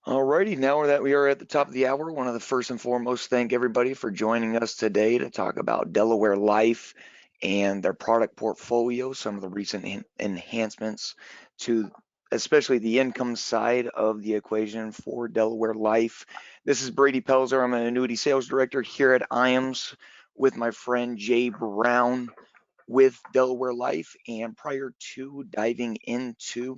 Alrighty, now that we are at the top of the hour, want to first and foremost thank everybody for joining us today to talk about Delaware Life and their product portfolio, some of the recent enhancements to especially the income side of the equation for Delaware Life. This is Brady Pelzer. I'm an annuity sales director here at IAMS with my friend Jay Brown with Delaware Life. And prior to diving into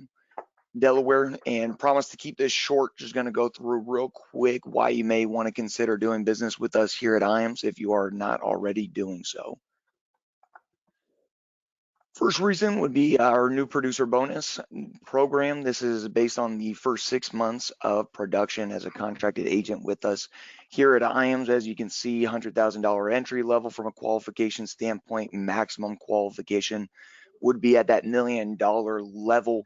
Delaware, and promise to keep this short, just going to go through real quick why you may want to consider doing business with us here at IAMS if you are not already doing so. First reason would be our new producer bonus program. This is based on the first 6 months of production as a contracted agent with us here at IAMS. As you can see, $100,000 entry level from a qualification standpoint. Maximum qualification would be at that $1 million level.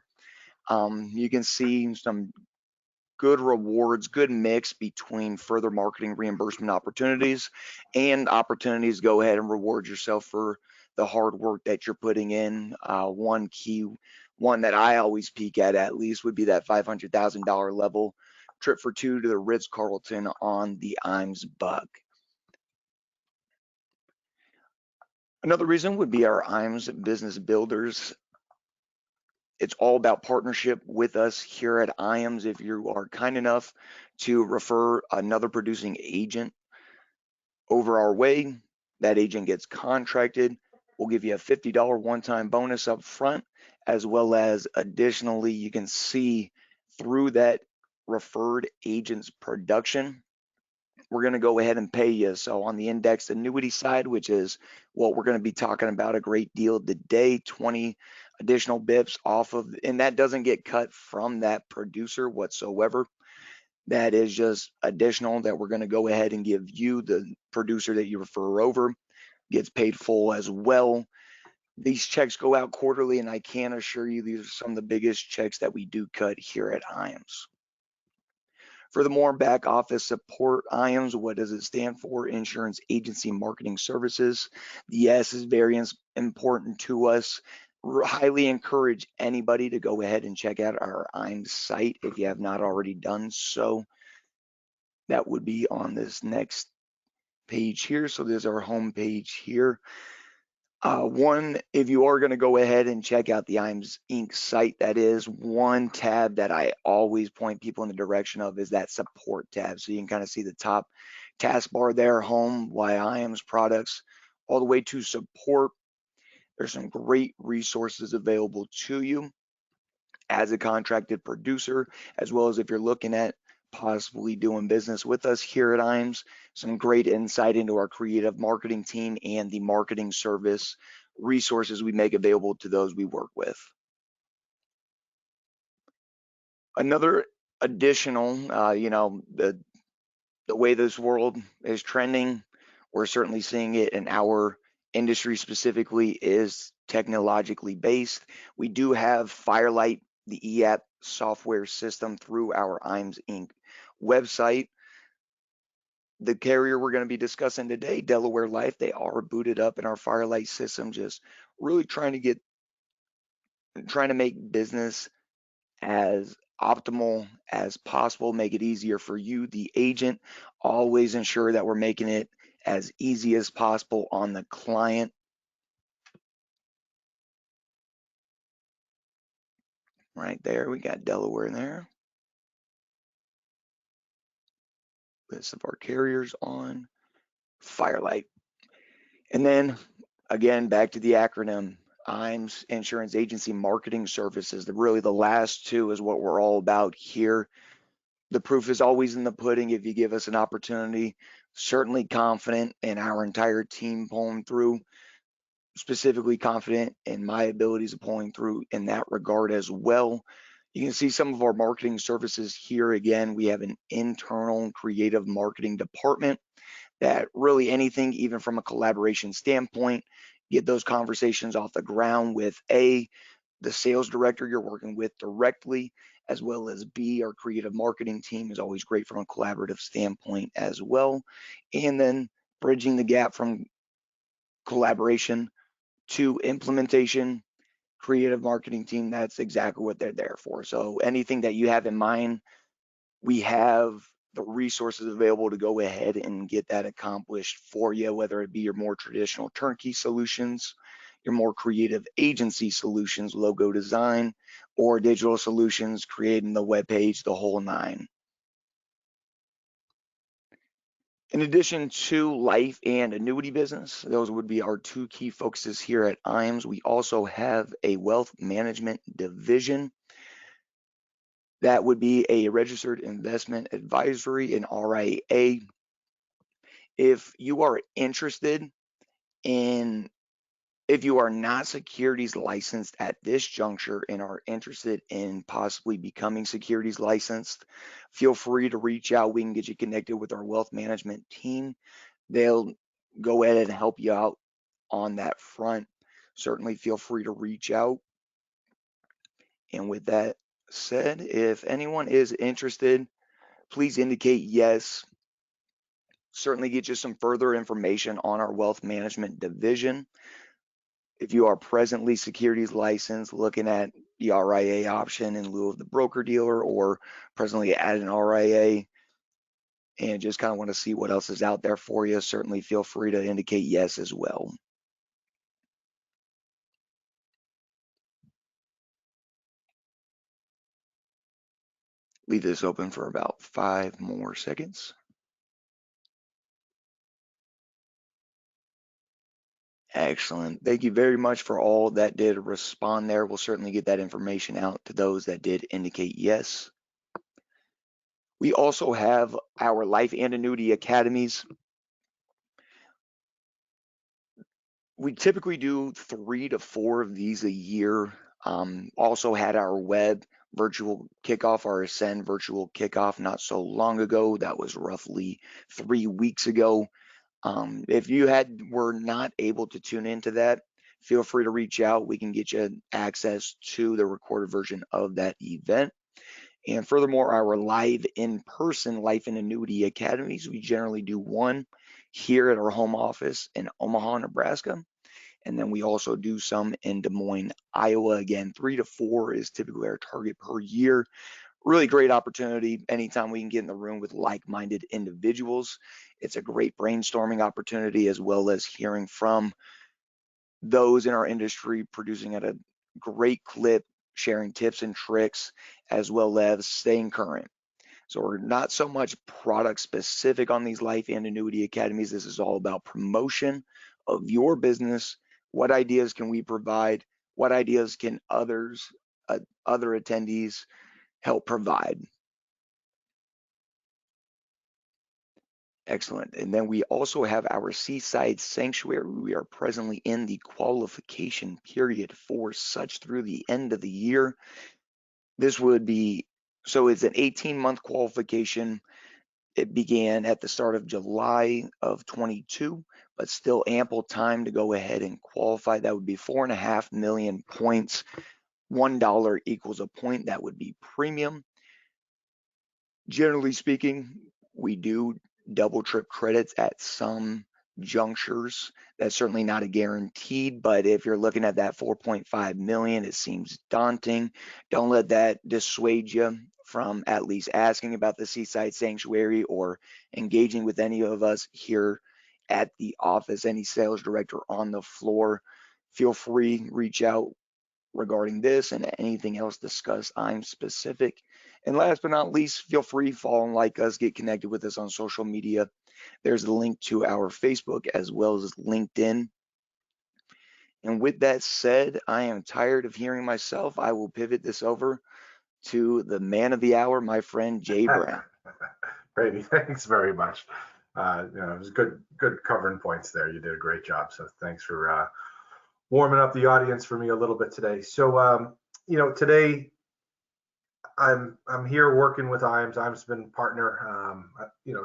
You can see some good rewards, good mix between further marketing reimbursement opportunities and opportunities to go ahead and reward yourself for the hard work that you're putting in. One that I always peak at least, would be that $500,000 level trip for two to the Ritz-Carlton on the IAMS Buck. Another reason would be our IAMS Business Builders. It's all about partnership with us here at IAMS. If you are kind enough to refer another producing agent over our way, that agent gets contracted. We'll give you a $50 one-time bonus up front, as well as additionally, you can see through that referred agent's production, we're going to go ahead and pay you. So on the indexed annuity side, which is what we're going to be talking about a great deal today, 20 additional bips off of, and that doesn't get cut from that producer whatsoever. That is just additional that we're going to go ahead and give you. The producer that you refer over gets paid full as well. These checks go out quarterly, and I can assure you these are some of the biggest checks that we do cut here at IAMS. Furthermore, back office support, IAMS, what does it stand for? Insurance Agency Marketing Services. The S is very important to us. Highly encourage anybody to go ahead and check out our IAMS site if you have not already done so. That would be on this next page here. So there's our home page here. If you are going to go ahead and check out the IAMS Inc. site, that is one tab that I always point people in the direction of, is that support tab. So you can kind of see the top taskbar there, home, why IAMS products, all the way to support. There's some great resources available to you as a contracted producer, as well as if you're looking at possibly doing business with us here at IAMS, some great insight into our creative marketing team and the marketing service resources we make available to those we work with. Another additional, the way this world is trending, we're certainly seeing it in our industry specifically, is technologically based. We do have Firelight, the eApp software system, through our IAMS Inc. website. The carrier we're going to be discussing today, Delaware Life, they are booted up in our Firelight system, just really trying to make business as optimal as possible, make it easier for you, the agent. Always ensure that we're making it as easy as possible on the client. Right there, we got Delaware in there. List of our carriers on Firelight. And then again, back to the acronym, IAMS Insurance Agency Marketing Services. Really the last two is what we're all about here. The proof is always in the pudding. If you give us an opportunity, certainly confident in our entire team pulling through, specifically confident in my abilities of pulling through in that regard as well. You can see some of our marketing services here. Again, we have an internal creative marketing department that really anything, even from a collaboration standpoint, get those conversations off the ground with the sales director you're working with directly, as well as B, our creative marketing team is always great from a collaborative standpoint as well. And then bridging the gap from collaboration to implementation, creative marketing team, that's exactly what they're there for. So anything that you have in mind we have the resources available to go ahead and get that accomplished for you, whether it be your more traditional turnkey solutions, your more creative agency solutions, logo design, or digital solutions, creating the web page, the whole nine. In addition to life and annuity business, those would be our two key focuses here at IAMS. We also have a wealth management division. That would be a registered investment advisory, an RIA. If you are interested in, if you are not securities licensed at this juncture and are interested in possibly becoming securities licensed, feel free to reach out. We can get you connected with our wealth management team. They'll go ahead and help you out on that front. Certainly feel free to reach out. And with that said, if anyone is interested, please indicate yes. Certainly get you some further information on our wealth management division. If you are presently securities licensed, looking at the RIA option in lieu of the broker dealer, or presently at an RIA and just kind of want to see what else is out there for you, certainly feel free to indicate yes as well. Leave this open for about 5 more seconds. Excellent. Thank you very much for all that did respond there. We'll certainly get that information out to those that did indicate yes. We also have our life and annuity academies. We typically do 3 to 4 of these a year. Also had our web virtual kickoff, our Ascend virtual kickoff not so long ago. That was roughly 3 weeks ago. If you were not able to tune into that, feel free to reach out. We can get you access to the recorded version of that event. And furthermore, our live in-person life and annuity academies, we generally do one here at our home office in Omaha, Nebraska. And then we also do some in Des Moines, Iowa. Again, 3 to 4 is typically our target per year. Really great opportunity. Anytime we can get in the room with like-minded individuals, it's a great brainstorming opportunity, as well as hearing from those in our industry producing at a great clip, sharing tips and tricks, as well as staying current. So we're not so much product specific on these life and annuity academies. This is all about promotion of your business. What ideas can we provide? What ideas can other attendees help provide? Excellent. And then we also have our Seaside Sanctuary. We are presently in the qualification period for such through the end of the year. This would be, so it's an 18-month qualification. It began at the start of July of 22, but still ample time to go ahead and qualify. That would be 4.5 million points. $1 equals a point. That would be premium. Generally speaking, we do double trip credits at some junctures. That's certainly not a guaranteed, but if you're looking at that 4.5 million, it seems daunting. Don't let that dissuade you from at least asking about the Seaside Sanctuary or engaging with any of us here at the office, any sales director on the floor. Feel free, reach out regarding this and anything else discussed. I'm specific. And last but not least, feel free, follow and like us, get connected with us on social media. There's a link to our Facebook as well as LinkedIn. And with that said, I am tired of hearing myself. I will pivot this over to the man of the hour, my friend Jay Brown. Brady, thanks very much. It was good covering points there. You did a great job. So thanks for warming up the audience for me a little bit today. So, today I'm here working with IAMS. IAMS has been partner,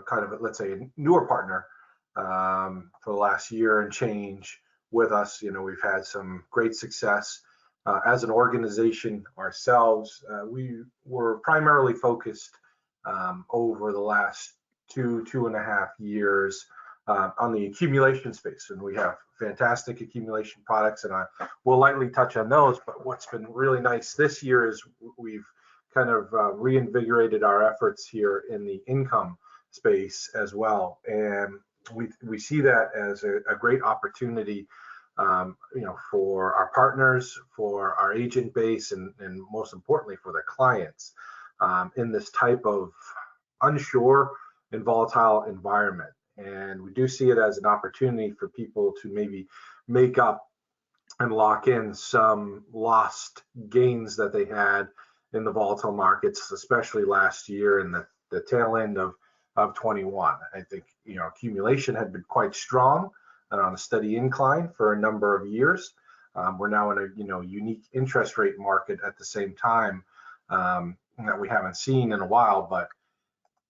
kind of, let's say, a newer partner for the last year and change with us. We've had some great success as an organization ourselves. We were primarily focused over the last 2.5 years on the accumulation space, and we have fantastic accumulation products, and I will lightly touch on those. But what's been really nice this year is we've kind of reinvigorated our efforts here in the income space as well. And we see that as a great opportunity, for our partners, for our agent base, and most importantly for their clients, in this type of unsure and volatile environment. And we do see it as an opportunity for people to maybe make up and lock in some lost gains that they had in the volatile markets, especially last year and the tail end of 21. I think, accumulation had been quite strong and on a steady incline for a number of years. We're now in a unique interest rate market at the same time, that we haven't seen in a while, but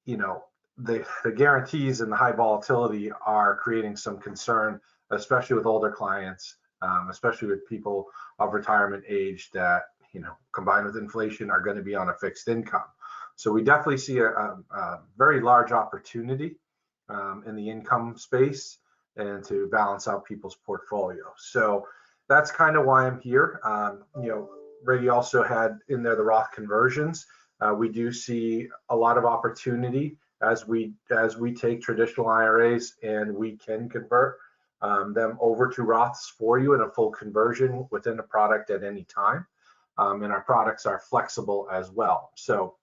the guarantees and the high volatility are creating some concern, especially with older clients, especially with people of retirement age that, combined with inflation, are going to be on a fixed income. So we definitely see a very large opportunity in the income space and to balance out people's portfolio. So that's kind of why I'm here. Brady also had in there the Roth Conversions. We do see a lot of opportunity as we take traditional IRAs and we can convert them over to Roths for you in a full conversion within a product at any time. And our products are flexible as well. So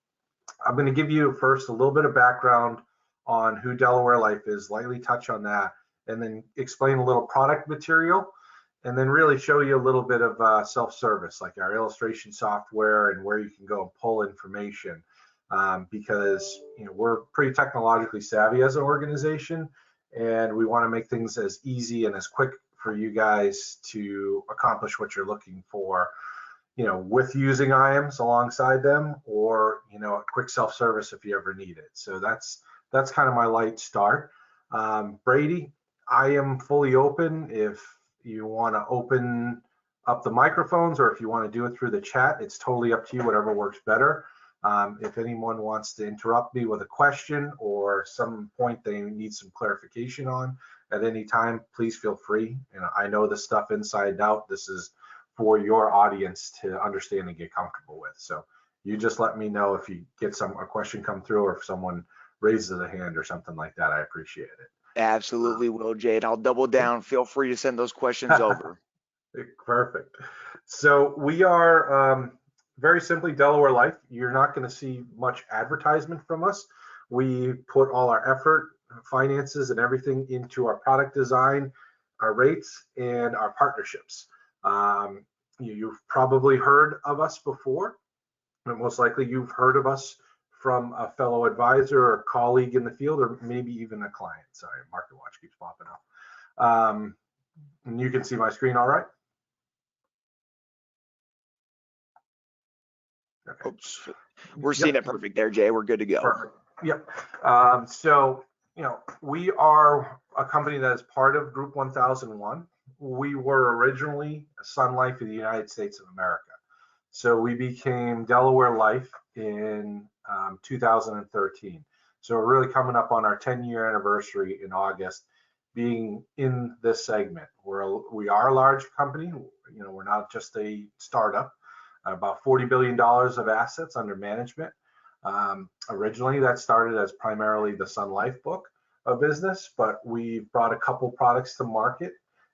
I'm going to give you first a little bit of background on who Delaware Life is, lightly touch on that, and then explain a little product material, and then really show you a little bit of self-service, like our illustration software and where you can go and pull information, because we're pretty technologically savvy as an organization, and we want to make things as easy and as quick for you guys to accomplish what you're looking for, with using IAMs alongside them, or a quick self-service if you ever need it. So that's kind of my light start. Brady, I am fully open if you want to open up the microphones, or if you want to do it through the chat. It's totally up to you, whatever works better. If anyone wants to interrupt me with a question or some point they need some clarification on at any time, please feel free. I know this stuff inside and out. This is for your audience to understand and get comfortable with. So you just let me know if you get a question come through, or if someone raises a hand or something like that. I appreciate it. Absolutely will, Jay. And I'll double down. Feel free to send those questions over. Perfect. So we are very simply Delaware Life. You're not going to see much advertisement from us. We put all our effort, finances, and everything into our product design, our rates, and our partnerships. You've probably heard of us before, but most likely you've heard of us from a fellow advisor or colleague in the field, or maybe even a client. Sorry, Market Watch keeps popping up. And you can see my screen all right? Okay. Oops. We're seeing it perfect there, Jay. We're good to go. Perfect. Yep. So, we are a company that is part of Group 1001. We were originally Sun Life of the United States of America. So we became Delaware Life in 2013. So we're really coming up on our 10-year anniversary in August, being in this segment. We are a large company. We're not just a startup. About $40 billion of assets under management. Originally, that started as primarily the Sun Life book of business, but we brought a couple products to market,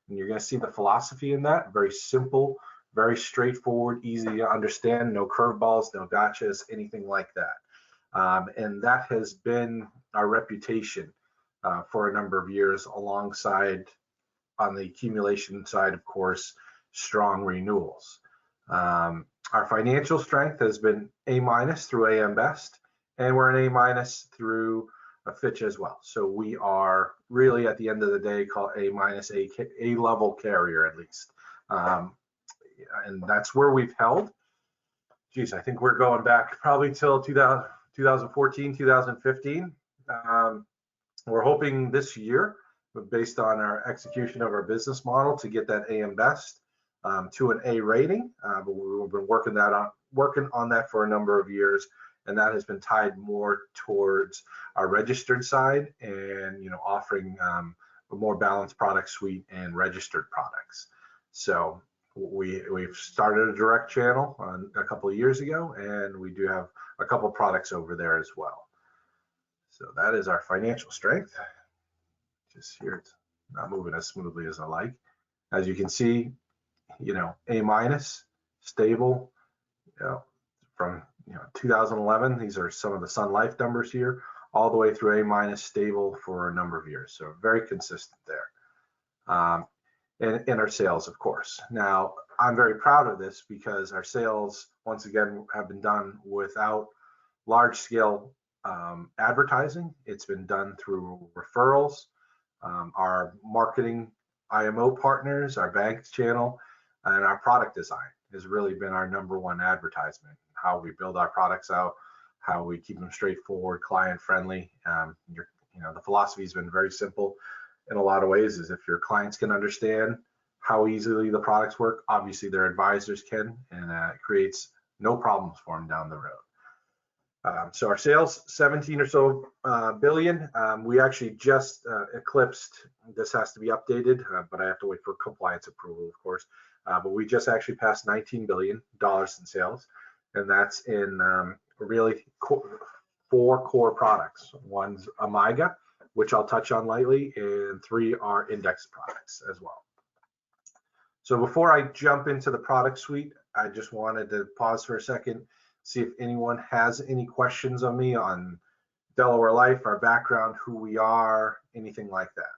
and you're going to see the philosophy in that. Very simple, very straightforward, easy to understand, no curveballs, no gotchas, anything like that. And that has been our reputation for a number of years, alongside, on the accumulation side, of course, strong renewals. Our financial strength has been A- through AM Best, and we're an A- through Fitch as well. So we are really, at the end of the day, called A- level carrier, at least. And that's where we've held. Geez, I think we're going back probably till 2014, 2015. We're hoping this year, based on our execution of our business model, to get that AM Best to an A rating, but we've been working on that for a number of years, and that has been tied more towards our registered side and offering a more balanced product suite and registered products. So We've started a direct channel a couple of years ago, and we do have a couple of products over there as well. So that is our financial strength. Just here, it's not moving as smoothly as I like. As you can see, A-, stable, from 2011. These are some of the Sun Life numbers here, all the way through A-, stable for a number of years. So very consistent there. And our sales, of course. Now, I'm very proud of this because our sales, once again, have been done without large scale advertising. It's been done through referrals, our marketing IMO partners, our bank channel, and our product design has really been our #1 advertisement. How we build our products out, how we keep them straightforward, client friendly. The philosophy has been very simple in a lot of ways. Is if your clients can understand how easily the products work, obviously their advisors can, and it creates no problems for them down the road. So our sales, 17 or so billion. We actually just eclipsed, this has to be updated, but I have to wait for compliance approval, of course. But we just actually passed $19 billion in sales, and that's in really 4 core products. One's a MIGA, which I'll touch on lightly, and 3 are index products as well. So before I jump into the product suite, I just wanted to pause for a second, see if anyone has any questions on me on Delaware Life, our background, who we are, anything like that.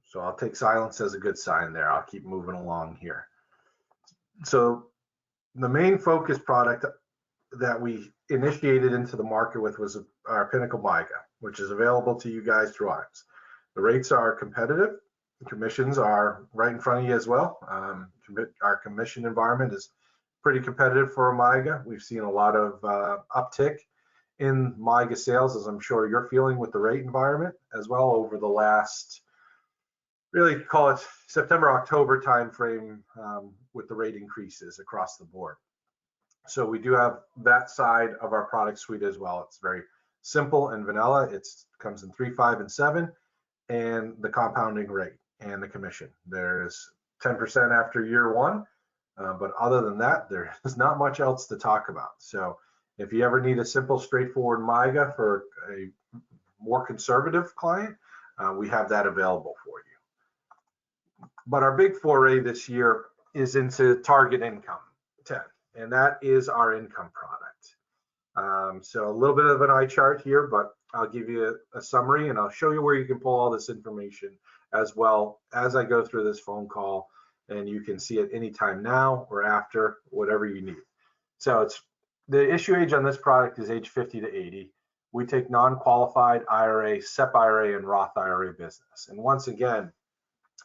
So I'll take silence as a good sign there. I'll keep moving along here. So the main focus product that we initiated into the market with was our Pinnacle MIGA, which is available to you guys through IAMS. The rates are competitive. The commissions are right in front of you as well. Our commission environment is pretty competitive for a MIGA. We've seen a lot of uptick in MIGA sales, as I'm sure you're feeling with the rate environment as well over the last, really call it September, October timeframe, with the rate increases across the board. So we do have that side of our product suite as well. It's very simple and vanilla. It comes in 3, 5, and 7, and the compounding rate and the commission. There's 10% after year 1, but other than that, there is not much else to talk about. So if you ever need a simple, straightforward MIGA for a more conservative client, we have that available for you. But our big foray this year is into target income 10, and that is our income product. So a little bit of an eye chart here, but I'll give you a summary and I'll show you where you can pull all this information as well as I go through this phone call, and you can see it anytime now or after, whatever you need. So it's the issue age on this product is age 50 to 80. We take non-qualified IRA, SEP IRA, and Roth IRA business. And once again,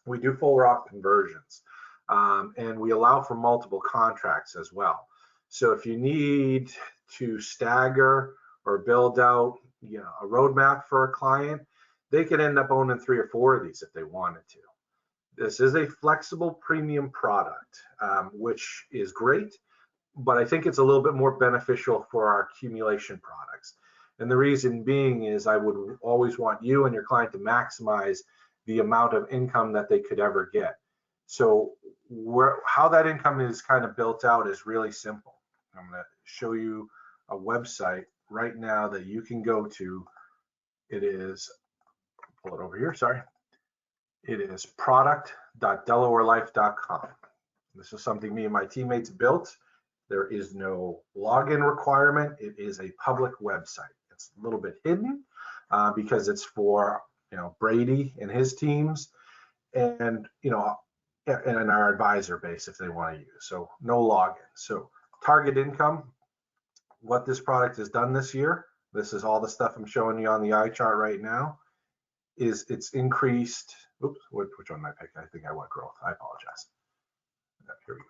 we do full Roth conversions, and we allow for multiple contracts as well. So if you need to stagger or build out, a roadmap for a client, they could end up owning 3 or 4 of these if they wanted to. This is a flexible premium product, which is great, but I think it's a little bit more beneficial for our accumulation products. And the reason being is I would always want you and your client to maximize the amount of income that they could ever get. So how that income is kind of built out is really simple. I'm going to show you a website right now that you can go to. It is, pull it over here, sorry. It is product.delawarelife.com. This is something me and my teammates built. There is no login requirement. It is a public website. It's a little bit hidden because it's for Brady and his teams, and and our advisor base if they want to use. So no login. So target income, what this product has done this year, this is all the stuff I'm showing you on the eye chart right now, is it's increased. Oops, which one did I pick? I think I went growth. I apologize. Here we go.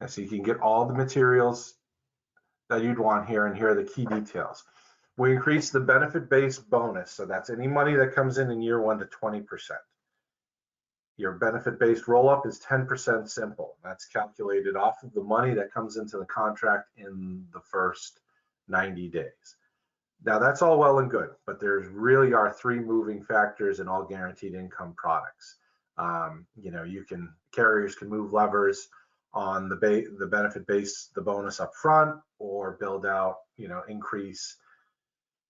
And so you can get all the materials that you'd want here, and here are the key details. We increase the benefit-based bonus, so that's any money that comes in year 1 to 20%. Your benefit-based roll-up is 10% simple. That's calculated off of the money that comes into the contract in the first 90 days. Now that's all well and good, but there's really are three moving factors in all guaranteed income products. Carriers can move levers on the benefit base, the bonus up front, or build out, increase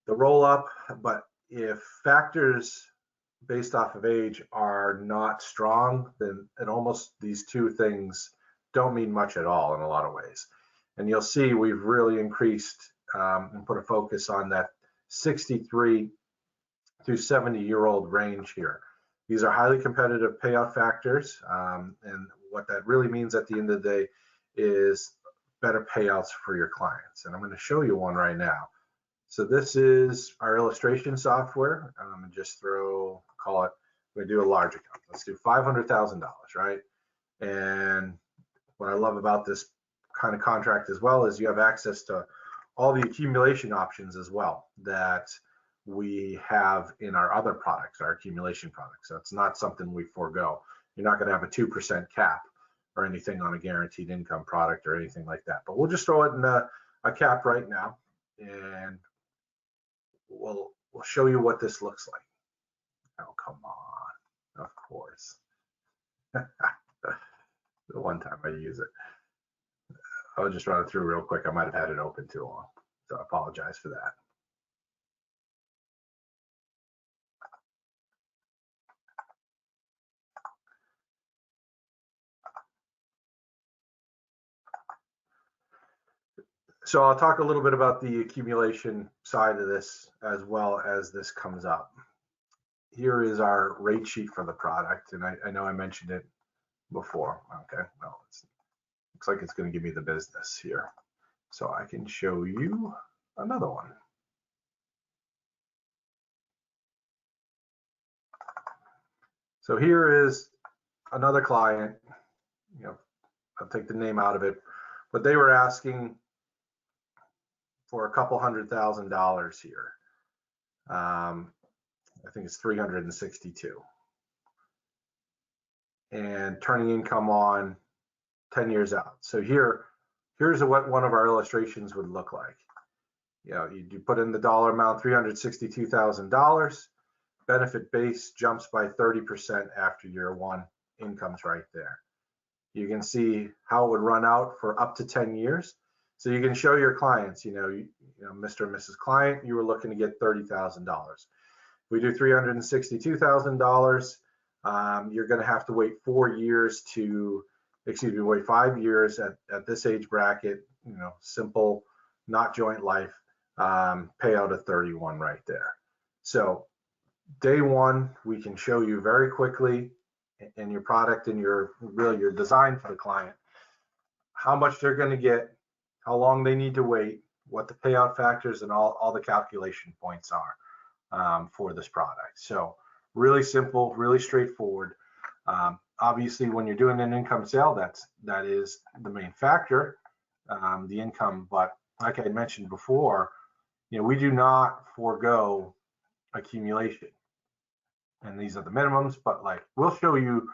the roll up. But if factors based off of age are not strong, then almost these two things don't mean much at all in a lot of ways. And you'll see we've really increased and put a focus on that 63 to 70-year-old range here. These are highly competitive payout factors, and what that really means at the end of the day is better payouts for your clients. And I'm going to show you one right now. So this is our illustration software. Just call it, we do a large account. Let's do $500,000, right? And what I love about this kind of contract as well is you have access to all the accumulation options as well that we have in our other products, our accumulation products. So it's not something we forego. You're not going to have a 2% cap or anything on a guaranteed income product or anything like that. But we'll just throw it in a cap right now, and we'll show you what this looks like. Oh, come on, of course. The one time I use it. I'll just run it through real quick. I might have had it open too long, so I apologize for that. So I'll talk a little bit about the accumulation side of this as well as this comes up. Here is our rate sheet for the product, and I know I mentioned it before. Okay, well, looks like it's going to give me the business here. So I can show you another one. So here is another client. I'll take the name out of it, but they were asking for a couple $100,000 here. I think it's 362. And turning income on 10 years out. So here's what one of our illustrations would look like. You put in the dollar amount, $362,000. Benefit base jumps by 30% after year one. Income's right there. You can see how it would run out for up to 10 years. So you can show your clients, Mr. and Mrs. Client, you were looking to get $30,000. We do $362,000. You're going to have to wait 5 years at this age bracket, simple, not joint life, payout of 31 right there. So day one, we can show you very quickly in your product and your design for the client, how much they're going to get, how long they need to wait, what the payout factors and all the calculation points are for this product. So really simple, really straightforward. Obviously, when you're doing an income sale, that is the main factor, the income. But like I mentioned before, we do not forego accumulation. And these are the minimums, but we'll show you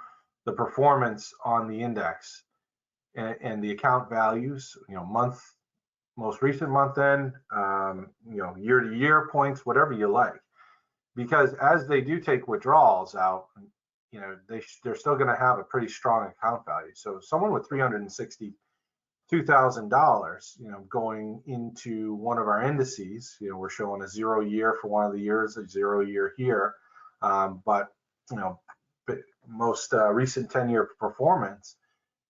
the performance on the index and the account values, most recent month end, year to year points, whatever you like. Because as they do take withdrawals out, they're still going to have a pretty strong account value. So someone with $362,000, going into one of our indices, we're showing a 0 year for one of the years, a 0 year here, but most recent 10-year performance,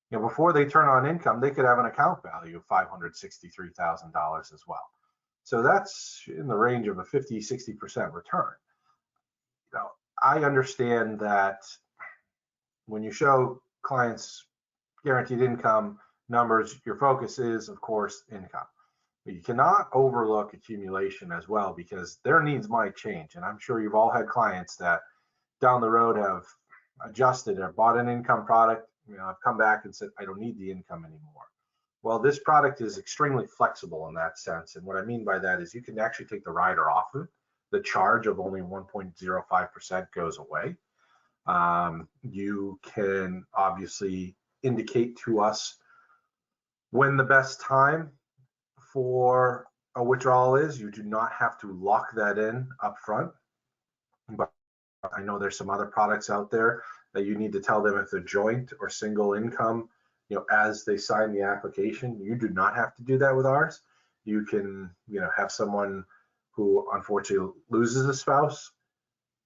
before they turn on income, they could have an account value of $563,000 as well. So that's in the range of a 50–60% return. I understand that when you show clients guaranteed income numbers, your focus is, of course, income. But you cannot overlook accumulation as well, because their needs might change. And I'm sure you've all had clients that down the road have adjusted or bought an income product. I've come back and said, I don't need the income anymore. Well, this product is extremely flexible in that sense. And what I mean by that is you can actually take the rider off of it. The charge of only 1.05% goes away. You can obviously indicate to us when the best time for a withdrawal is. You do not have to lock that in up front. But I know there's some other products out there that you need to tell them if they're joint or single income, as they sign the application. You do not have to do that with ours. You can, have someone who unfortunately loses a spouse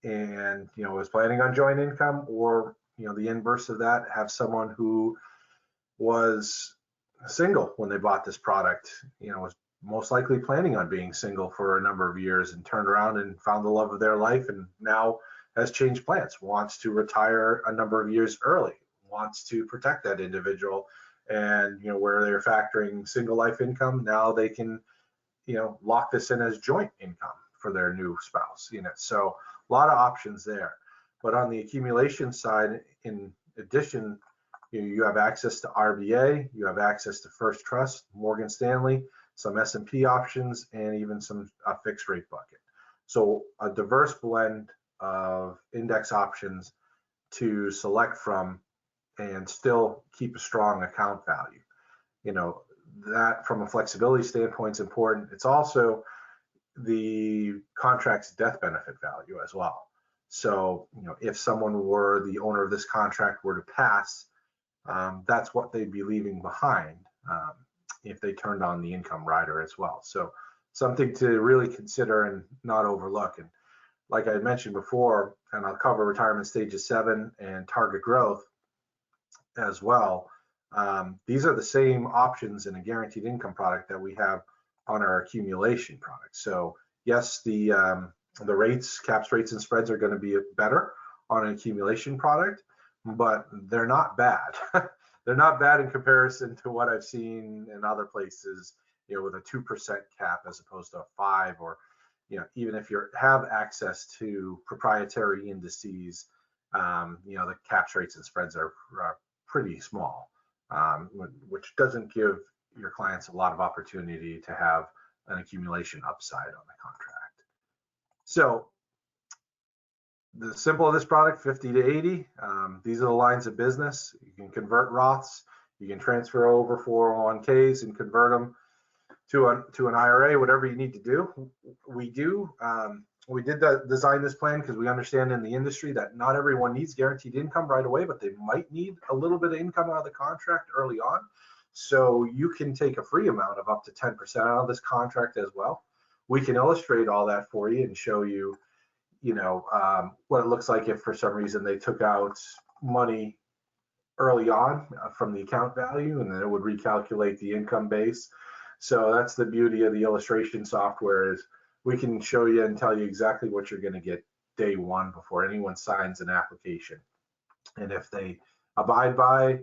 and, is planning on joint income, or, the inverse of that, have someone who was single when they bought this product, was most likely planning on being single for a number of years and turned around and found the love of their life and now has changed plans, wants to retire a number of years early, wants to protect that individual. And, where they're factoring single life income, now they can, lock this in as joint income for their new spouse, So a lot of options there. But on the accumulation side, in addition, you have access to RBA, you have access to First Trust, Morgan Stanley, some S&P options, and even a fixed rate bucket. So a diverse blend of index options to select from and still keep a strong account value. That from a flexibility standpoint is important. It's also the contract's death benefit value as well. So, if someone were the owner of this contract were to pass, that's what they'd be leaving behind if they turned on the income rider as well. So something to really consider and not overlook. And like I mentioned before, and I'll cover retirement stages 7 and target growth as well. These are the same options in a guaranteed income product that we have on our accumulation product. So yes, the rates, caps, rates, and spreads are going to be better on an accumulation product, but they're not bad. They're not bad in comparison to what I've seen in other places, with a 2% cap as opposed to a 5, or, even if you have access to proprietary indices, the caps, rates, and spreads are pretty small, which doesn't give your clients a lot of opportunity to have an accumulation upside on the contract. So the simple of this product, 50 to 80, these are the lines of business. You can convert Roths, you can transfer over 401ks and convert them to an IRA, whatever you need to do. We did design this plan because we understand in the industry that not everyone needs guaranteed income right away, but they might need a little bit of income out of the contract early on. So you can take a free amount of up to 10% out of this contract as well. We can illustrate all that for you and show you, what it looks like if for some reason they took out money early on from the account value, and then it would recalculate the income base. So that's the beauty of the illustration software, is we can show you and tell you exactly what you're going to get day one before anyone signs an application. And if they abide by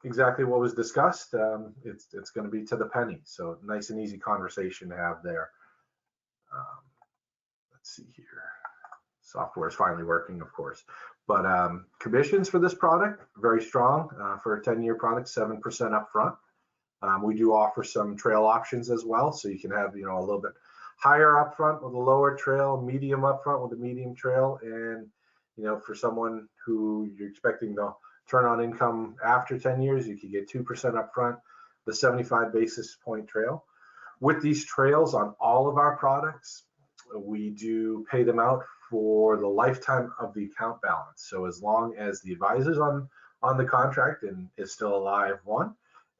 exactly what was discussed, it's going to be to the penny. So nice and easy conversation to have there. Let's see here. Software is finally working, of course. But commissions for this product, very strong for a 10-year product, 7% upfront. We do offer some trail options as well, so you can have, a little bit higher upfront with a lower trail, medium upfront with a medium trail, and for someone who you're expecting to turn on income after 10 years, you could get 2% upfront, the 75 basis point trail. With these trails on all of our products, we do pay them out for the lifetime of the account balance. So as long as the advisor's on the contract and is still alive, one,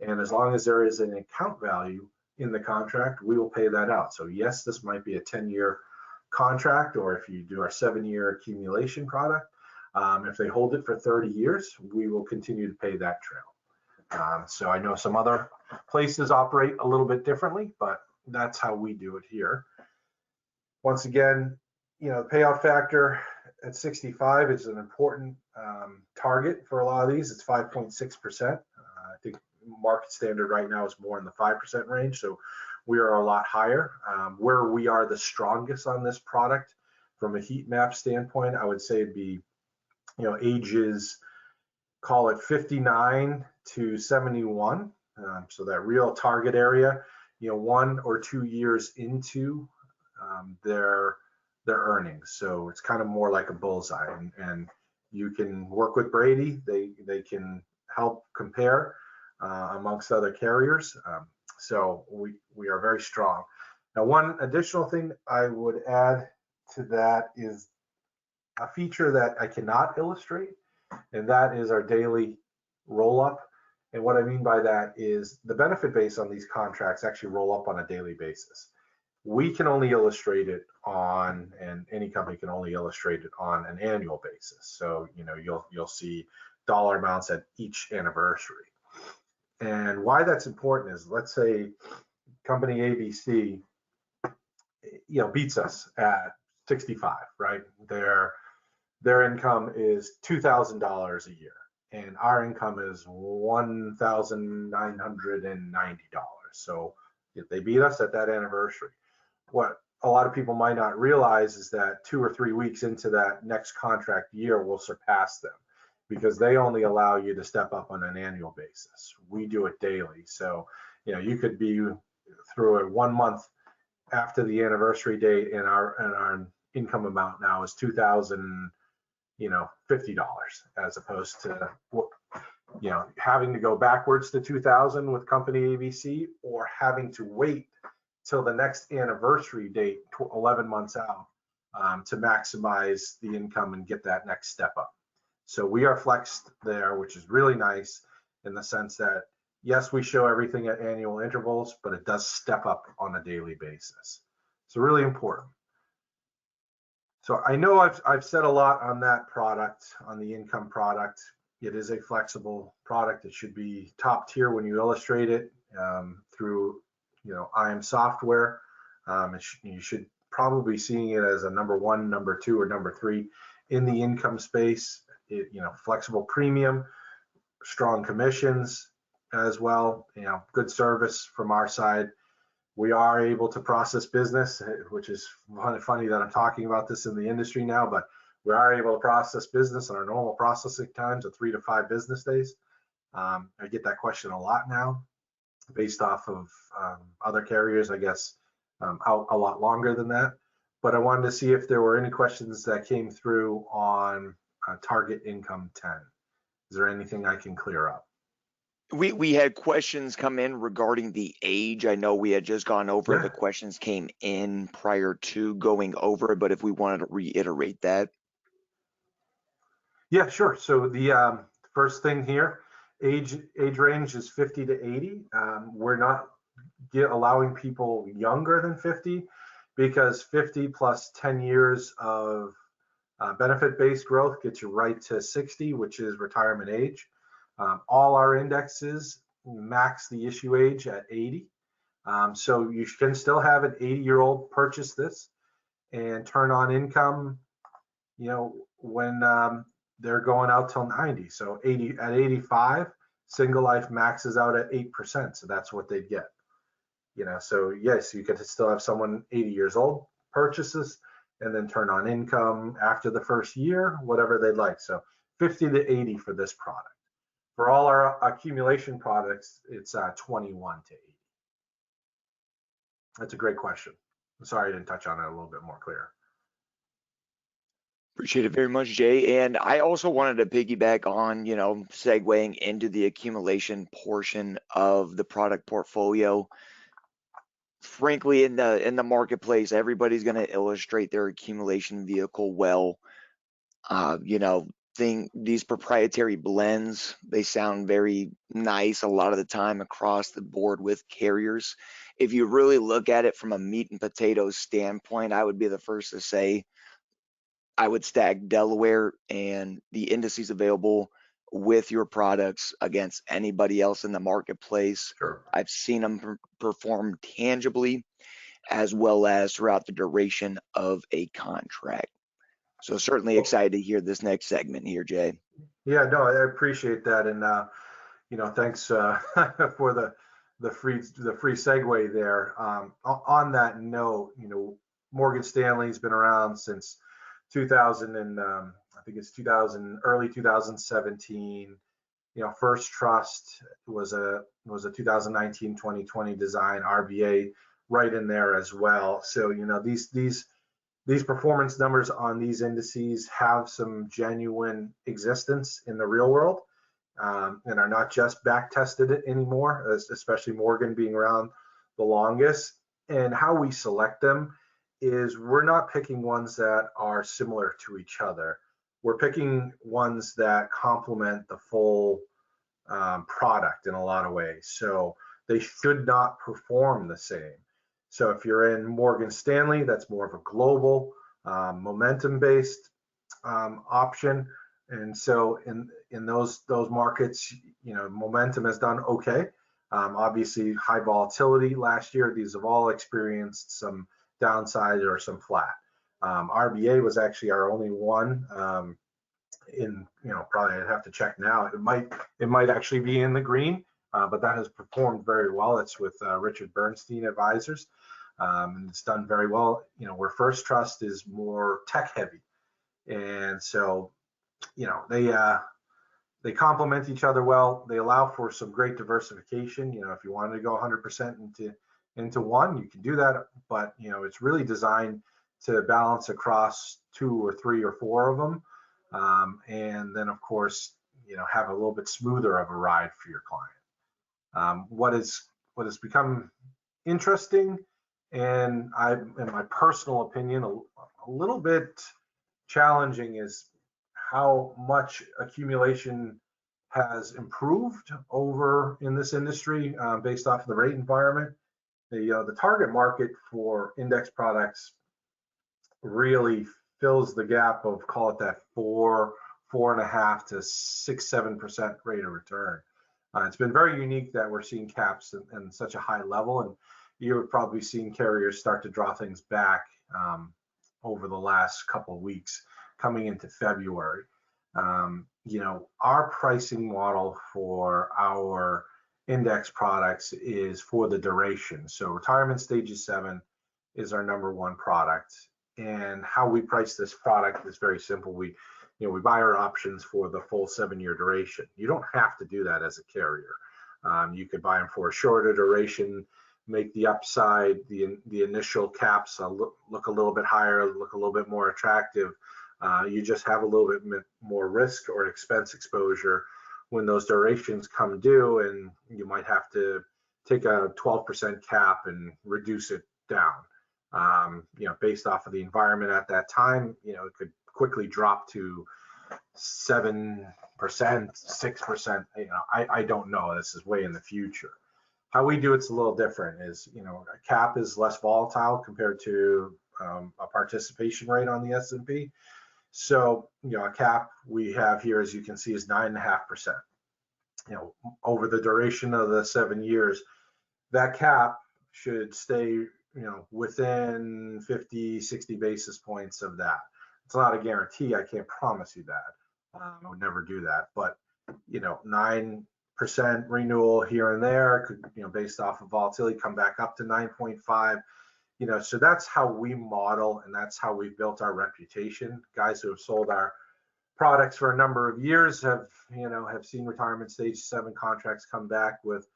and as long as there is an account value in the contract, we will pay that out. So yes, this might be a 10-year contract, or if you do our 7-year accumulation product, if they hold it for 30 years, we will continue to pay that trail. So I know some other places operate a little bit differently, but that's how we do it here. Once again, the payout factor at 65 is an important target for a lot of these. It's 5.6%. I think market standard right now is more in the 5% range, so we are a lot higher. Where we are the strongest on this product from a heat map standpoint, I would say it'd be, ages, call it 59 to 71. So that real target area, 1 or 2 years into their earnings. So it's kind of more like a bullseye, and you can work with Brady. They can help compare amongst other carriers. So we are very strong. Now, one additional thing I would add to that is a feature that I cannot illustrate, and that is our daily roll-up. And what I mean by that is the benefit base on these contracts actually roll up on a daily basis. We can only illustrate it on, and any company can only illustrate it on an annual basis. So, you'll see dollar amounts at each anniversary. And why that's important is, let's say company ABC, beats us at 65, right? Their income is $2,000 a year, and our income is $1,990. So if they beat us at that anniversary, what a lot of people might not realize is that 2 or 3 weeks into that next contract year, we'll surpass them because they only allow you to step up on an annual basis. We do it daily. So, you could be through it 1 month after the anniversary date, and our income amount now is $2,050, as opposed to having to go backwards to 2000 with company ABC, or having to wait till the next anniversary date 11 months out to maximize the income and get that next step up. So we are flexed there, which is really nice in the sense that, yes, we show everything at annual intervals, but it does step up on a daily basis. So really important. So I know I've said a lot on that product, on the income product. It is a flexible product. It should be top tier when you illustrate it through IM software. You should probably be seeing it as a number 1, number 2, or number 3 in the income space. Flexible premium, strong commissions as well. Good service from our side. We are able to process business, which is funny that I'm talking about this in the industry now, but we are able to process business in our normal processing times of 3 to 5 business days. I get that question a lot now, based off of other carriers, I guess, out a lot longer than that. But I wanted to see if there were any questions that came through on target income 10. Is there anything I can clear up? We had questions come in regarding the age. I know we had just gone over Yeah. the questions came in prior to going over it, but if we wanted to reiterate that. Yeah, sure. So the first thing here, age range is 50 to 80. We're not allowing people younger than 50, because 50 plus 10 years of benefit-based growth gets you right to 60, which is retirement age. All our indexes max the issue age at 80. So you can still have an 80-year-old purchase this and turn on income, when they're going out till 90. So at 85, single life maxes out at 8%. So that's what they'd get. So yes, you could still have someone 80 years old purchases and then turn on income after the first year, whatever they'd like. So 50 to 80 for this product. For all our accumulation products, it's 21 to 80. That's a great question. I'm sorry I didn't touch on it a little bit more clear. Appreciate it very much, Jay. And I also wanted to piggyback on, segueing into the accumulation portion of the product portfolio. Frankly, in the marketplace, everybody's going to illustrate their accumulation vehicle well. These proprietary blends, they sound very nice a lot of the time across the board with carriers. If you really look at it from a meat and potatoes standpoint, I would be the first to say I would stack Delaware and the indices available with your products against anybody else in the marketplace. Sure. I've seen them perform tangibly as well as throughout the duration of a contract. So certainly excited to hear this next segment here, Jay. Yeah, no, I appreciate that, and thanks for the free segue there. On that note, Morgan Stanley's been around since 2000, and I think it's early 2017. First Trust was a 2019-2020 design, RBA right in there as well. So these performance numbers on these indices have some genuine existence in the real world, and are not just back tested anymore, especially Morgan being around the longest. And how we select them is we're not picking ones that are similar to each other. We're picking ones that complement the full product in a lot of ways. So they should not perform the same. So if you're in Morgan Stanley, that's more of a global momentum-based option. And so in those markets, momentum has done okay. Obviously, high volatility last year. These have all experienced some downside or some flat. RBA was actually our only one probably I'd have to check now. It might actually be in the green, but that has performed very well. It's with Richard Bernstein Advisors, and it's done very well. Where First Trust is more tech heavy, and so they complement each other well. They allow for some great diversification. If you wanted to go 100% into one, you can do that, but it's really designed to balance across 2 or 3 or 4 of them, and then of course have a little bit smoother of a ride for your client. What has become interesting, and in my personal opinion, a little bit challenging, is how much accumulation has improved over in this industry based off of the rate environment. The target market for index products really fills the gap of, call it that 4.5 to 6-7% rate of return. It's been very unique that we're seeing caps in such a high level, and you've probably seen carriers start to draw things back over the last couple of weeks coming into February. Our pricing model for our index products is for the duration. So retirement stages 7 is our #1 product. And how we price this product is very simple. We buy our options for the full 7-year duration. You don't have to do that as a carrier. You could buy them for a shorter duration, make the upside, the initial caps look a little bit higher, look a little bit more attractive. You just have a little bit more risk or expense exposure when those durations come due, and you might have to take a 12% cap and reduce it down. Based off of the environment at that time, it could quickly drop to 7%, 6%. I don't know. This is way in the future. How we do it's a little different. Is a cap is less volatile compared to a participation rate on the S&P. So a cap we have here, as you can see, is 9.5%. Over the duration of the 7 years, that cap should stay within 50, 60 basis points of that. It's not a guarantee. I can't promise you that. I would never do that. But 9% renewal here and there could, based off of volatility, come back up to 9.5. So that's how we model, and that's how we've built our reputation. Guys who have sold our products for a number of years have seen retirement stage 7 contracts come back with,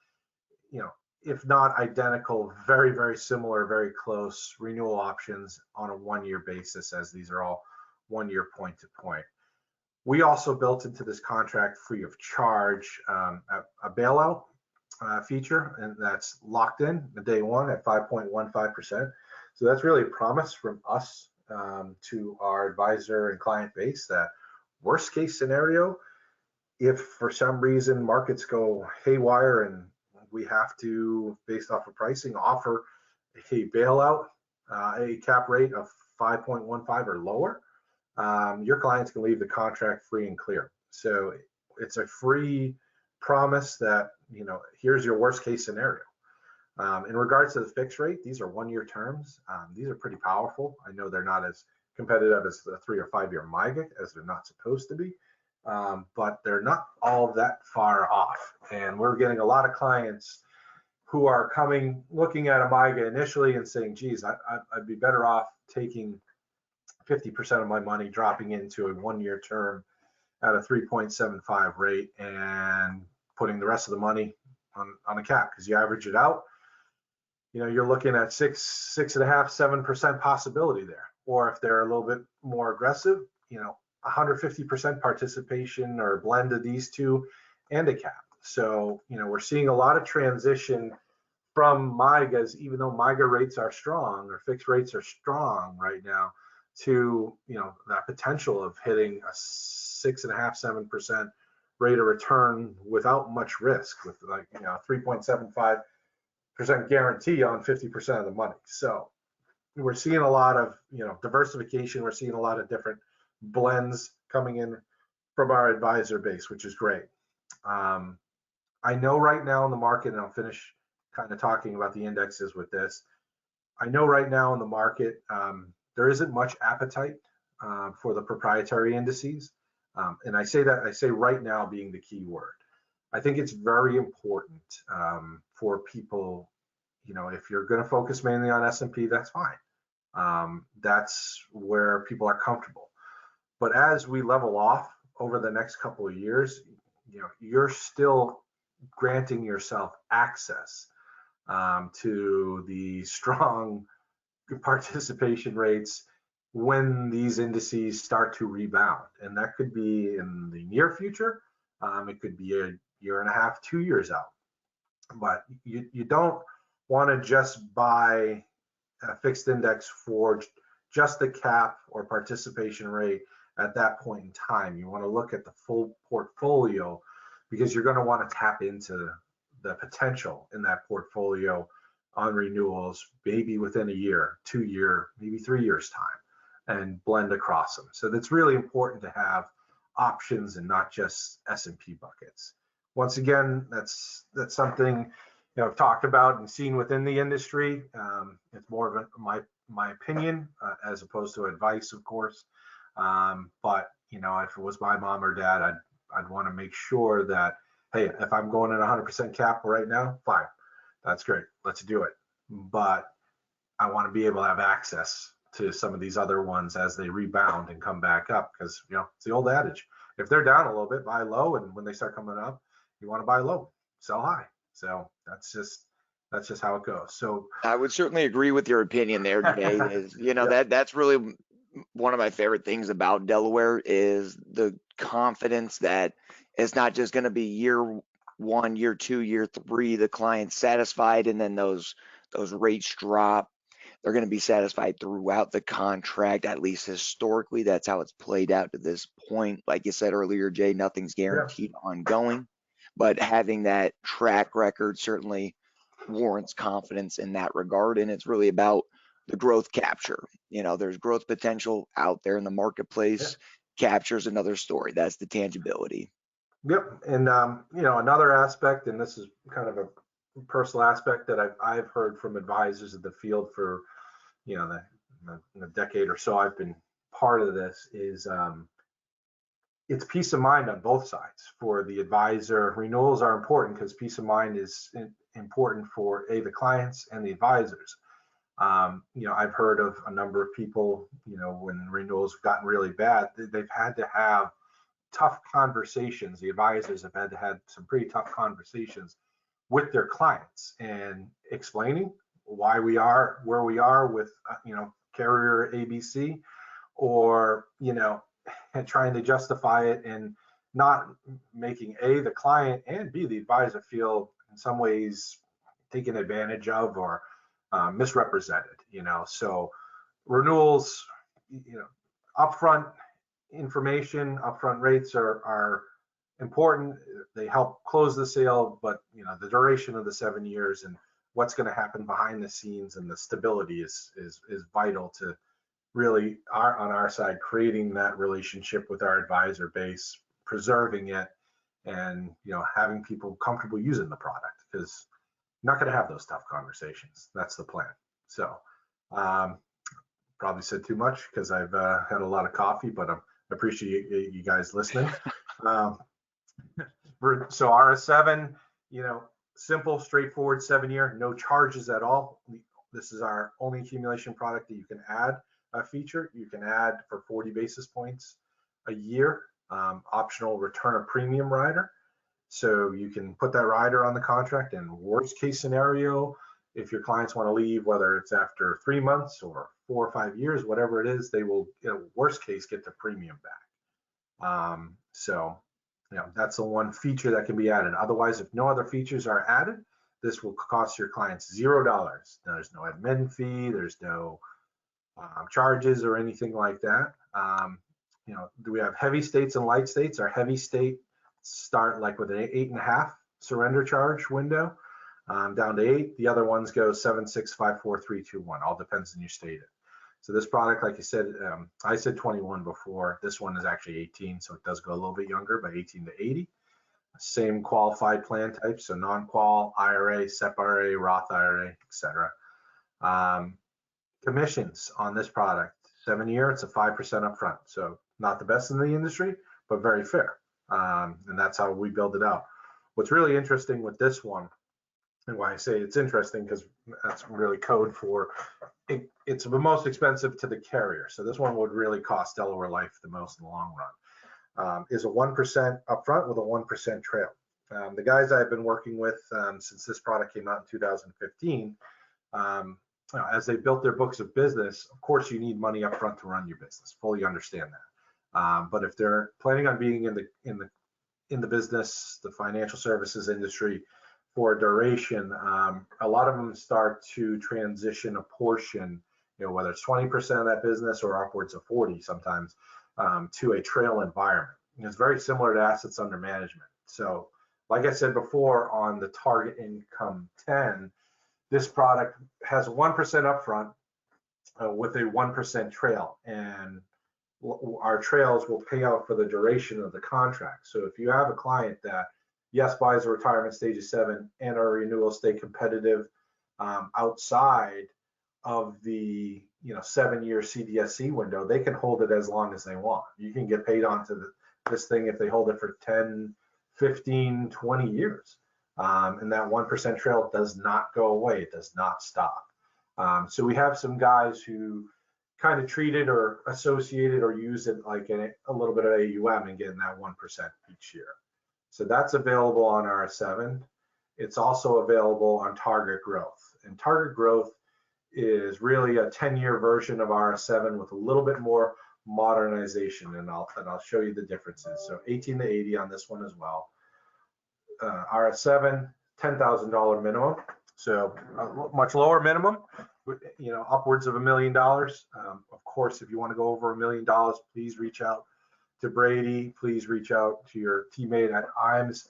if not identical, very, very similar, very close renewal options on a 1-year basis, as these are all 1-year point to point. We also built into this contract free of charge a bailout feature, and that's locked in the day one at 5.15%. So that's really a promise from us to our advisor and client base that worst case scenario, if for some reason markets go haywire and we have to, based off of pricing, offer a bailout, a cap rate of 5.15 or lower, your clients can leave the contract free and clear. So it's a free promise that, here's your worst case scenario. In regards to the fixed rate, these are 1-year terms. These are pretty powerful. I know they're not as competitive as the 3 or 5-year MYGA, as they're not supposed to be, but they're not all that far off. And we're getting a lot of clients who are looking at a MYGA initially and saying, geez, I'd be better off taking 50% of my money, dropping into a 1-year term at a 3.75 rate and putting the rest of the money on a cap, because you average it out, you're looking at 6.5, 7% possibility there. Or if they're a little bit more aggressive, 150% participation or blend of these two and a cap. So, we're seeing a lot of transition from MIGAs, even though MIGA rates are strong or fixed rates are strong right now, to that potential of hitting a 6.5%, 7% rate of return without much risk, with 3.75% guarantee on 50% of the money. So we're seeing a lot of diversification. We're seeing a lot of different blends coming in from our advisor base, which is great. I know right now in the market, and I'll finish kind of talking about the indexes with this. I know right now in the market, there isn't much appetite for the proprietary indices. And I say right now being the key word. I think it's very important for people, if you're going to focus mainly on S&P, that's fine. That's where people are comfortable. But as we level off over the next couple of years, you're still granting yourself access to the strong participation rates when these indices start to rebound. And that could be in the near future. It could be a year and a half, 2 years out. But you don't want to just buy a fixed index for just the cap or participation rate at that point in time. You want to look at the full portfolio, because you're going to want to tap into the potential in that portfolio on renewals, maybe within a year, 2 year, maybe 3 years time, and blend across them. So that's really important to have options and not just S&P buckets. Once again, that's something I've talked about and seen within the industry. It's more of my opinion as opposed to advice, of course. But if it was my mom or dad, I'd want to make sure that, hey, if I'm going at 100% cap right now, fine, that's great, let's do it. But I want to be able to have access to some of these other ones as they rebound and come back up, because it's the old adage: if they're down a little bit, buy low, and when they start coming up, you want to buy low, sell high. So that's just how it goes. So I would certainly agree with your opinion there, Jay. Is Yep. that's really one of my favorite things about Delaware, is the confidence that it's not just going to be year 1, year 2, year 3, the client's satisfied, and then those rates drop. They're going to be satisfied throughout the contract, at least historically. That's how it's played out to this point. Like you said earlier, Jay, nothing's Yeah. guaranteed ongoing, but having that track record certainly warrants confidence in that regard. And it's really about the growth capture. There's growth potential out there in the Yeah. marketplace. Captures another story. That's the tangibility. Yep. And another aspect, and this is kind of a personal aspect that I've heard from advisors in the field for the decade or so I've been part of this, is it's peace of mind on both sides. For the advisor, renewals are important because peace of mind is important for the clients and the advisors. I've heard of a number of people, when renewals have gotten really bad, they've had to have tough conversations. The advisors have had to have some pretty tough conversations with their clients and explaining why we are where we are with carrier ABC, or and trying to justify it, and not making the client and the advisor feel in some ways taken advantage of or misrepresented. So renewals, upfront information, upfront rates are important. They help close the sale, but the duration of the 7 years and what's going to happen behind the scenes and the stability is vital to really on our side, creating that relationship with our advisor base, preserving it, and having people comfortable using the product, because you're not going to have those tough conversations. That's the plan. So probably said too much because I've had a lot of coffee, but I appreciate you guys listening. So RS7, simple, straightforward 7-year, no charges at all. This is our only accumulation product that you can add a feature. You can add for 40 basis points a year, optional return of premium rider. So you can put that rider on the contract, and worst case scenario, if your clients want to leave, whether it's after 3 months or 4 or 5 years, whatever it is, they will, worst case, get the premium back. So that's the one feature that can be added. Otherwise, if no other features are added, this will cost your clients $0. There's no admin fee, there's no charges or anything like that. Do we have heavy states and light states? Our heavy state start like with an 8.5 surrender charge window, down to 8. The other ones go 7, 6, 5, 4, 3, 2, 1. All depends on your state. So this product, like you said, I said 21 before. This one is actually 18, so it does go a little bit younger, but 18 to 80. Same qualified plan type, so non-qual, IRA, SEP IRA, Roth IRA, etc. Commissions on this product, 7-year, it's a 5% upfront. So not the best in the industry, but very fair. And that's how we build it out. What's really interesting with this one, and why I say it's interesting, because that's really code for it's the most expensive to the carrier. So this one would really cost Delaware Life the most in the long run. Is a 1% upfront with a 1% trail. The guys I've been working with since this product came out in 2015, as they built their books of business, of course you need money upfront to run your business. Fully understand that. But if they're planning on being in the business, the financial services industry for a duration, a lot of them start to transition a portion, whether it's 20% of that business or upwards of 40 sometimes, to a trail environment. It's very similar to assets under management. So like I said before, on the target income 10, this product has a 1% upfront with a 1% trail, and our trails will pay out for the duration of the contract. So if you have a client that, yes, buys a retirement stage of 7 and our renewal stay competitive outside of the 7-year CDSC window, they can hold it as long as they want. You can get paid onto this thing if they hold it for 10, 15, 20 years. And that 1% trail does not go away. It does not stop. So we have some guys who kind of treat it or associate it or use it like a little bit of AUM and getting that 1% each year. So that's available on RS7. It's also available on Target Growth. And Target Growth is really a 10-year version of RS7 with a little bit more modernization, and I'll show you the differences. So 18 to 80 on this one as well. RS7, $10,000 minimum, so much lower minimum, upwards of $1 million. Of course, if you want to go over $1 million, please reach out to Brady. Please reach out to your teammate at IMS.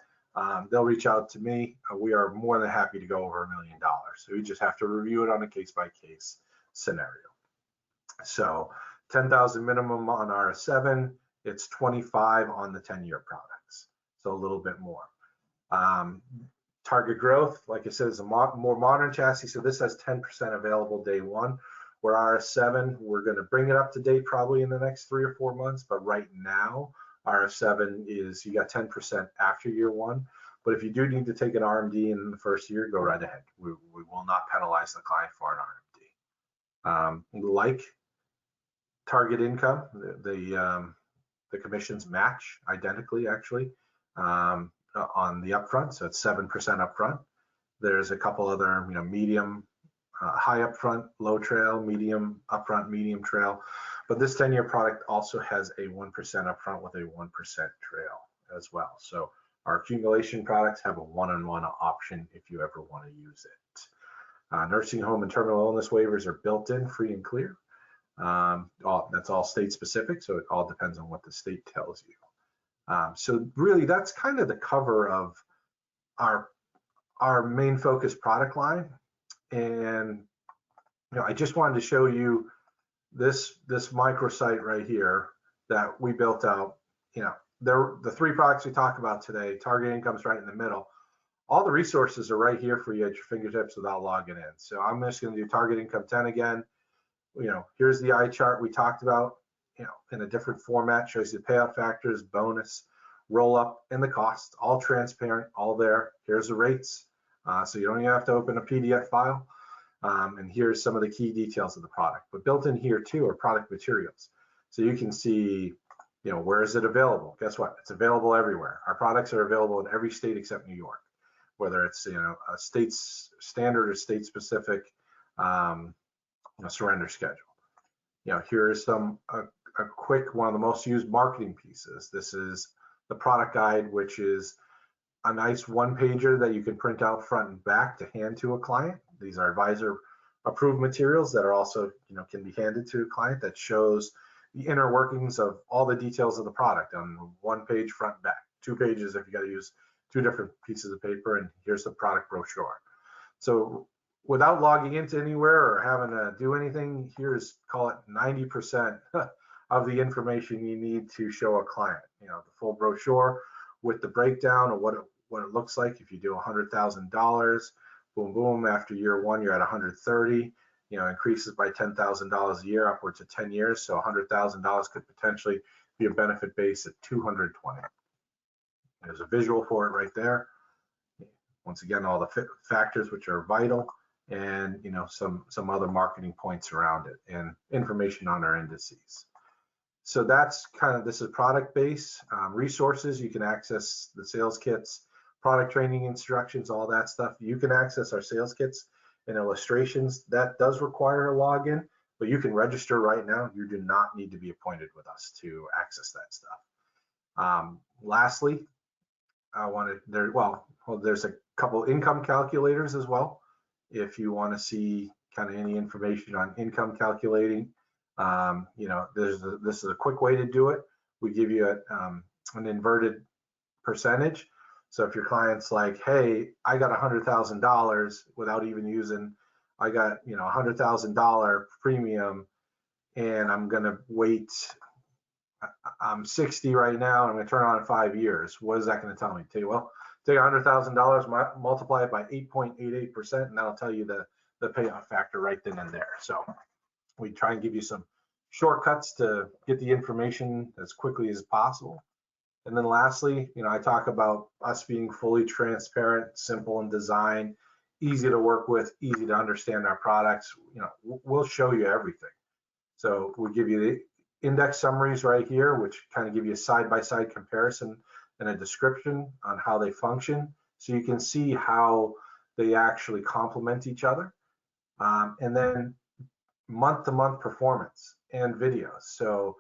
They'll reach out to me. We are more than happy to go over $1 million. So you just have to review it on a case-by-case scenario. So 10,000 minimum on RS7. It's 25 on the 10-year products. So a little bit more. Target Growth, like I said, is a more modern chassis. So this has 10% available day one. Where RS7, we're going to bring it up to date probably in the next 3 or 4 months. But right now, RS7 is you got 10% after year one. But if you do need to take an RMD in the first year, go right ahead. We will not penalize the client for an RMD. Like Target Income, the commissions match identically actually on the upfront. So it's 7% upfront. There's a couple other, medium, high upfront, low trail, medium upfront, medium trail. But this 10-year product also has a 1% upfront with a 1% trail as well. So our accumulation products have a one-on-one option if you ever want to use it. Nursing home and terminal illness waivers are built in, free and clear. That's all state specific, so it all depends on what the state tells you. So really, that's kind of the cover of our main focus product line. And I just wanted to show you this microsite right here that we built out. The 3 products we talk about today, Target Income's right in the middle. All the resources are right here for you at your fingertips without logging in. So I'm just going to do Target Income 10 again. Here's the eye chart we talked about, in a different format, shows you the payout factors, bonus, roll up, and the cost, all transparent, all there. Here's the rates. So you don't even have to open a PDF file. And here's some of the key details of the product. But built in here too are product materials. So you can see, where is it available? Guess what? It's available everywhere. Our products are available in every state except New York, whether it's, a state's standard or state specific surrender schedule. Here's a quick one of the most used marketing pieces. This is the product guide, which is a nice one-pager that you can print out front and back to hand to a client. These are advisor approved materials that are also, can be handed to a client, that shows the inner workings of all the details of the product on one page front and back, 2 pages if you got to use 2 different pieces of paper, and here's the product brochure. So without logging into anywhere or having to do anything, here's, call it 90% of the information you need to show a client. The full brochure with the breakdown of what it looks like. If you do $100,000, boom, boom, after year 1, you're at 130, increases by $10,000 a year, upwards of 10 years. So $100,000 could potentially be a benefit base at 220. There's a visual for it right there. Once again, all the factors which are vital, and some other marketing points around it, and information on our indices. So that's this is product base. Resources, you can access the sales kits, product training instructions, all that stuff. You can access our sales kits and illustrations. That does require a login, but you can register right now. You do not need to be appointed with us to access that stuff. Lastly, there's a couple income calculators as well. If you want to see any information on income calculating, this is a quick way to do it. We give you an inverted percentage. So if your client's like, hey, I got $100,000 without even using, I got $100,000 premium, and I'm gonna wait, I'm 60 right now, and I'm gonna turn on in 5 years. What is that gonna tell me? Tell you, well, take $100,000, multiply it by 8.88%, and that'll tell you the payoff factor right then and there. So we try and give you some shortcuts to get the information as quickly as possible. And then lastly, I talk about us being fully transparent, simple in design, easy to work with, easy to understand our products. We'll show you everything. So we give you the index summaries right here, which give you a side-by-side comparison and a description on how they function, so you can see how they actually complement each other. And then month-to-month performance and videos. So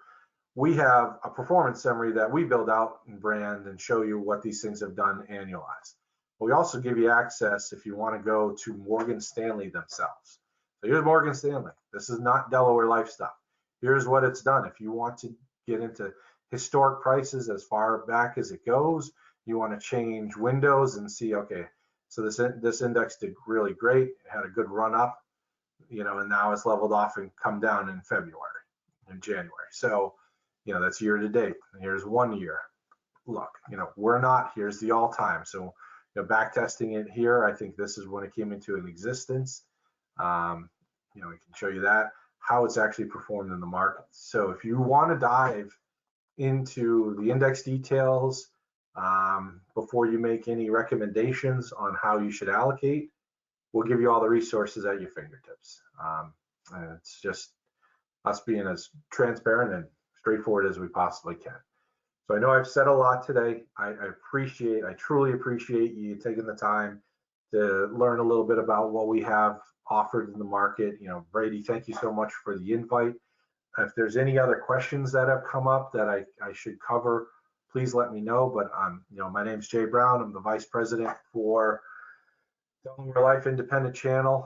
we have a performance summary that we build out and brand and show you what these things have done annualized. But we also give you access if you want to go to Morgan Stanley themselves. So here's Morgan Stanley. This is not Delaware Life stuff. Here's what it's done. If you want to get into historic prices as far back as it goes, you want to change windows and see, okay, so this index did really great. It had a good run up, and now it's leveled off and come down in February and January. So, that's year to date. And here's 1 year. Look, we're not, here's the all time. So, back testing it here, I think this is when it came into existence. We can show you that, how it's actually performed in the market. So if you want to dive into the index details before you make any recommendations on how you should allocate, we'll give you all the resources at your fingertips. And it's just us being as transparent and straightforward as we possibly can. So I know I've said a lot today. I truly appreciate you taking the time to learn a little bit about what we have offered in the market. Brady, thank you so much for the invite. If there's any other questions that have come up that I should cover, please let me know. But my name's Jay Brown. I'm the Vice President for Delaware Life Independent Channel.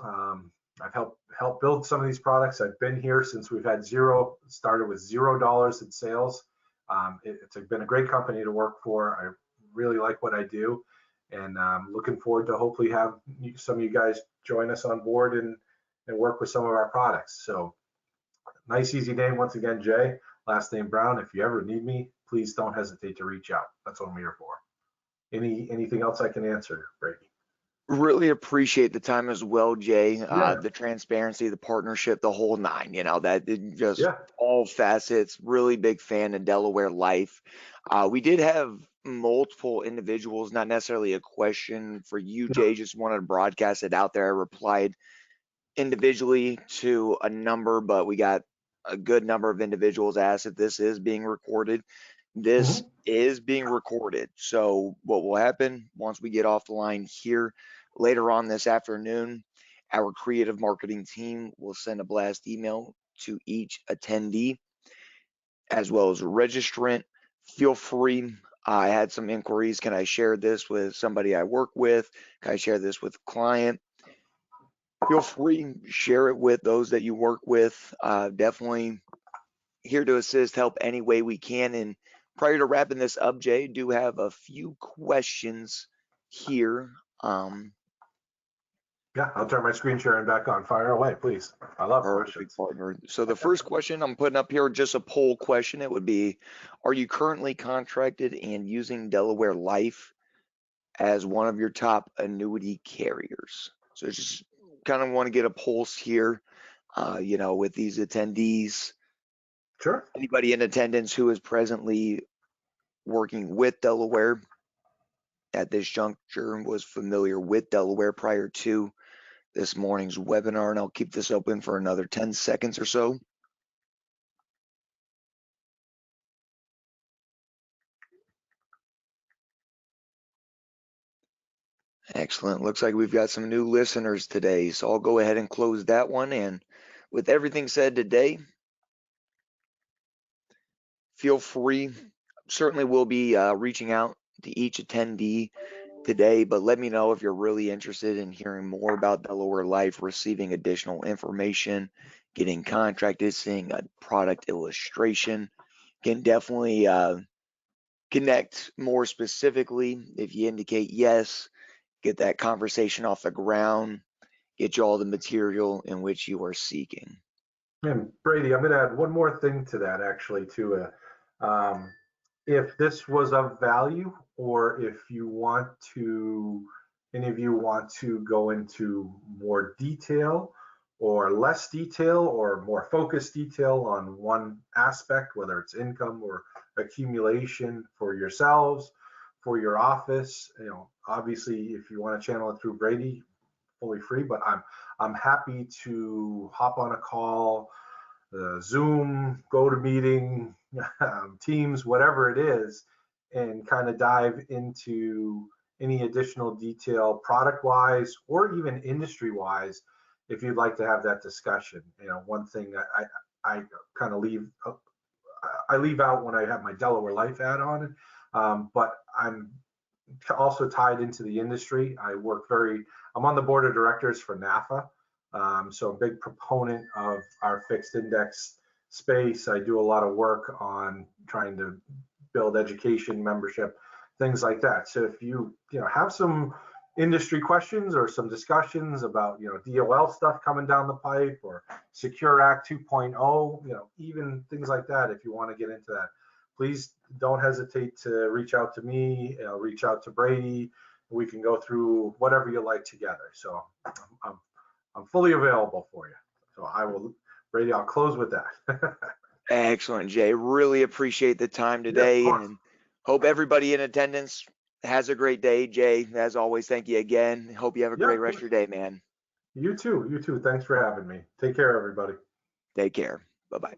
I've helped build some of these products. I've been here since we've had started with $0 in sales. It's been a great company to work for. I really like what I do, and I'm looking forward to hopefully have some of you guys join us on board and work with some of our products. So nice, easy name. Once again, Jay, last name Brown. If you ever need me, please don't hesitate to reach out. That's what I'm here for. Anything else I can answer, Brady? Really appreciate the time as well, Jay. Yeah. The transparency, the partnership, the whole nine, that just Yeah. all facets. Really big fan of Delaware Life. We did have multiple individuals, not necessarily a question for you, Jay, just wanted to broadcast it out there. I replied individually to a number, but we got a good number of individuals asked if this is being recorded. This is being recorded. So what will happen once we get off the line here later on this afternoon, our creative marketing team will send a blast email to each attendee as well as registrant. Feel free I had some inquiries. Can I share this with somebody I work with? Can I share this with a client? Feel free, share it with those that you work with. Definitely here to assist, help any way we can. And prior to wrapping this up, Jay, do have a few questions here. Yeah, I'll turn my screen sharing back on. Fire away, please. I love Perfect, questions. partner. So the first question I'm putting up here, just a poll question. It would be, are you currently contracted and using Delaware Life as one of your top annuity carriers? So just kind of want to get a pulse here, with these attendees. Sure. Anybody in attendance who is presently working with Delaware at this juncture was familiar with Delaware prior to this morning's webinar, and I'll keep this open for another 10 seconds or so. Excellent. Looks like we've got some new listeners today, so I'll go ahead and close that one. And with everything said today, feel free. Certainly we'll be reaching out to each attendee today, but let me know if you're really interested in hearing more about Delaware Life, receiving additional information, getting contracted, seeing a product illustration. Can definitely connect more specifically if you indicate yes, get that conversation off the ground, get you all the material in which you are seeking. And Brady, I'm going to add one more thing to that, actually, too. If this was of value, or if you want to, any of you want to go into more detail or less detail or more focused detail on one aspect, whether it's income or accumulation for yourselves, for your office, obviously, if you want to channel it through Brady, fully free, but I'm happy to hop on a call, Zoom, GoToMeeting, Teams, whatever it is, and kind of dive into any additional detail product-wise or even industry-wise if you'd like to have that discussion. One thing I kind of leave out when I have my Delaware Life hat on, but I'm also tied into the industry. I'm on the board of directors for NAFA, so a big proponent of our fixed index space. I do a lot of work on trying to build education, membership, things like that. So if you have some industry questions or some discussions about DOL stuff coming down the pipe or Secure Act 2.0, even things like that, if you want to get into that, please don't hesitate to reach out to me, reach out to Brady. We can go through whatever you like together. So I'm fully available for you. So Brady, I'll close with that. Excellent, Jay. Really appreciate the time Yeah, of today course. and hope everybody in attendance has a great day. Jay, as always, thank you again. Hope you have a Yeah, great of rest of course. your day, man. You too. Thanks for having me. Take care, everybody. Take care. Bye-bye.